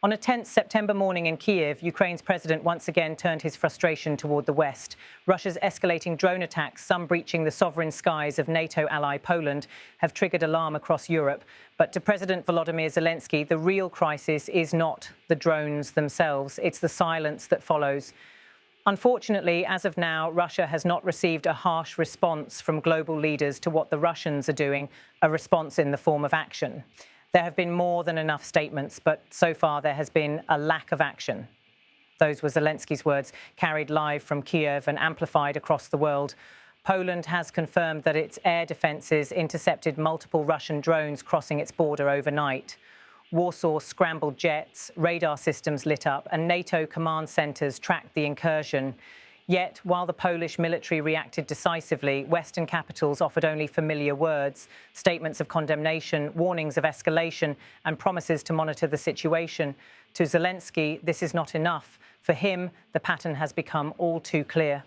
On a tense September morning in Kyiv, Ukraine's president once again turned his frustration toward the West. Russia's escalating drone attacks, some breaching the sovereign skies of NATO ally Poland, have triggered alarm across Europe. But to President Volodymyr Zelensky, the real crisis is not the drones themselves, it's the silence that follows. Unfortunately, as of now, Russia has not received a harsh response from global leaders to what the Russians are doing, a response in the form of action. There have been more than enough statements, but so far there has been a lack of action. Those were Zelensky's words, carried live from Kyiv and amplified across the world. Poland has confirmed that its air defences intercepted multiple Russian drones crossing its border overnight. Warsaw scrambled jets, radar systems lit up, and NATO command centres tracked the incursion. Yet, while the Polish military reacted decisively, Western capitals offered only familiar words, statements of condemnation, warnings of escalation, and promises to monitor the situation. To Zelensky, this is not enough. For him, the pattern has become all too clear.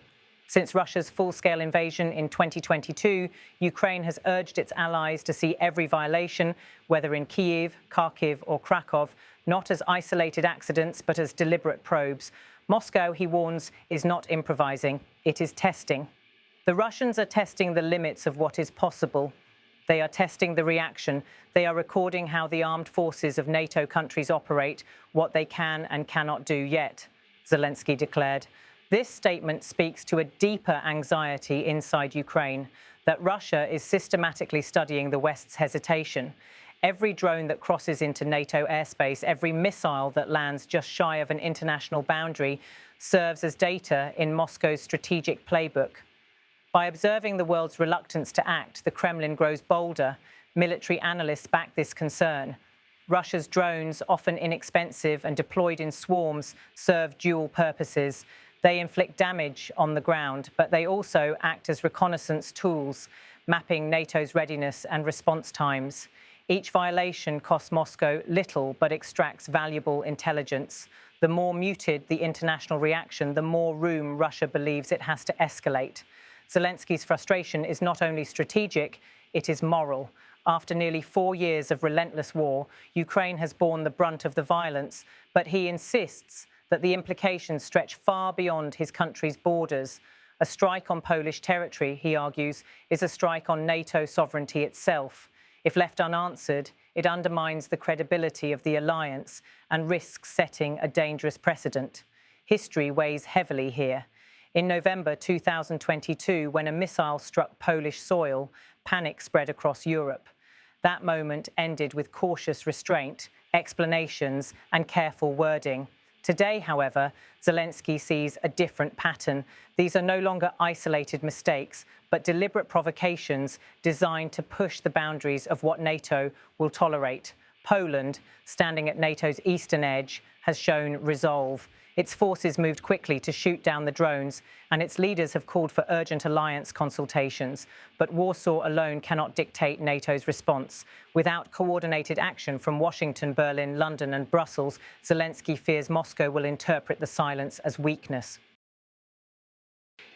Since Russia's full-scale invasion in 2022, Ukraine has urged its allies to see every violation, whether in Kyiv, Kharkiv or Krakow, not as isolated accidents, but as deliberate probes. Moscow, he warns, is not improvising, it is testing. The Russians are testing the limits of what is possible. They are testing the reaction. They are recording how the armed forces of NATO countries operate, what they can and cannot do yet, Zelensky declared. This statement speaks to a deeper anxiety inside Ukraine, that Russia is systematically studying the West's hesitation. Every drone that crosses into NATO airspace, every missile that lands just shy of an international boundary serves as data in Moscow's strategic playbook. By observing the world's reluctance to act, the Kremlin grows bolder. Military analysts back this concern. Russia's drones, often inexpensive and deployed in swarms, serve dual purposes. They inflict damage on the ground, but they also act as reconnaissance tools, mapping NATO's readiness and response times. Each violation costs Moscow little but extracts valuable intelligence. The more muted the international reaction, the more room Russia believes it has to escalate. Zelensky's frustration is not only strategic, it is moral. After nearly 4 years of relentless war, Ukraine has borne the brunt of the violence, but he insists that the implications stretch far beyond his country's borders. A strike on Polish territory, he argues, is a strike on NATO sovereignty itself. If left unanswered, it undermines the credibility of the alliance and risks setting a dangerous precedent. History weighs heavily here. In November 2022, when a missile struck Polish soil, panic spread across Europe. That moment ended with cautious restraint, explanations, and careful wording. Today, however, Zelensky sees a different pattern. These are no longer isolated mistakes, but deliberate provocations designed to push the boundaries of what NATO will tolerate. Poland, standing at NATO's eastern edge, has shown resolve. Its forces moved quickly to shoot down the drones, and its leaders have called for urgent alliance consultations. But Warsaw alone cannot dictate NATO's response. Without coordinated action from Washington, Berlin, London and Brussels, Zelensky fears Moscow will interpret the silence as weakness.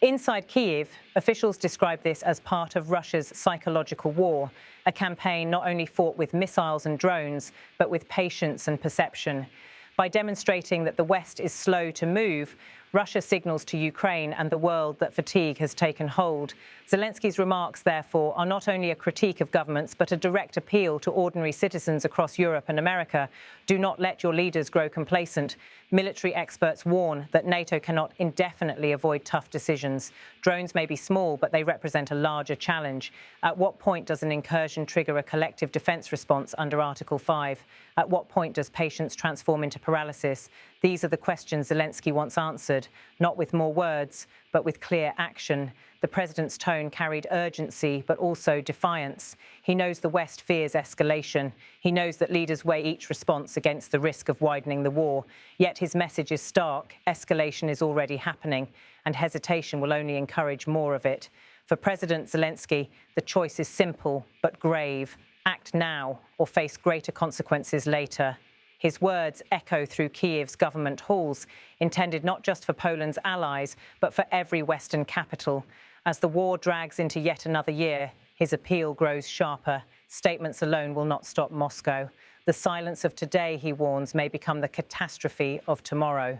Inside Kyiv, officials describe this as part of Russia's psychological war, a campaign not only fought with missiles and drones, but with patience and perception. By demonstrating that the West is slow to move, Russia signals to Ukraine and the world that fatigue has taken hold. Zelensky's remarks, therefore, are not only a critique of governments, but a direct appeal to ordinary citizens across Europe and America. Do not let your leaders grow complacent. Military experts warn that NATO cannot indefinitely avoid tough decisions. Drones may be small, but they represent a larger challenge. At what point does an incursion trigger a collective defence response under Article 5? At what point does patience transform into paralysis? These are the questions Zelensky wants answered, not with more words, but with clear action. The president's tone carried urgency, but also defiance. He knows the West fears escalation. He knows that leaders weigh each response against the risk of widening the war. Yet his message is stark. Escalation is already happening, and hesitation will only encourage more of it. For President Zelensky, the choice is simple but grave. Act now or face greater consequences later. His words echo through Kyiv's government halls, intended not just for Poland's allies, but for every Western capital. As the war drags into yet another year, his appeal grows sharper. Statements alone will not stop Moscow. The silence of today, he warns, may become the catastrophe of tomorrow.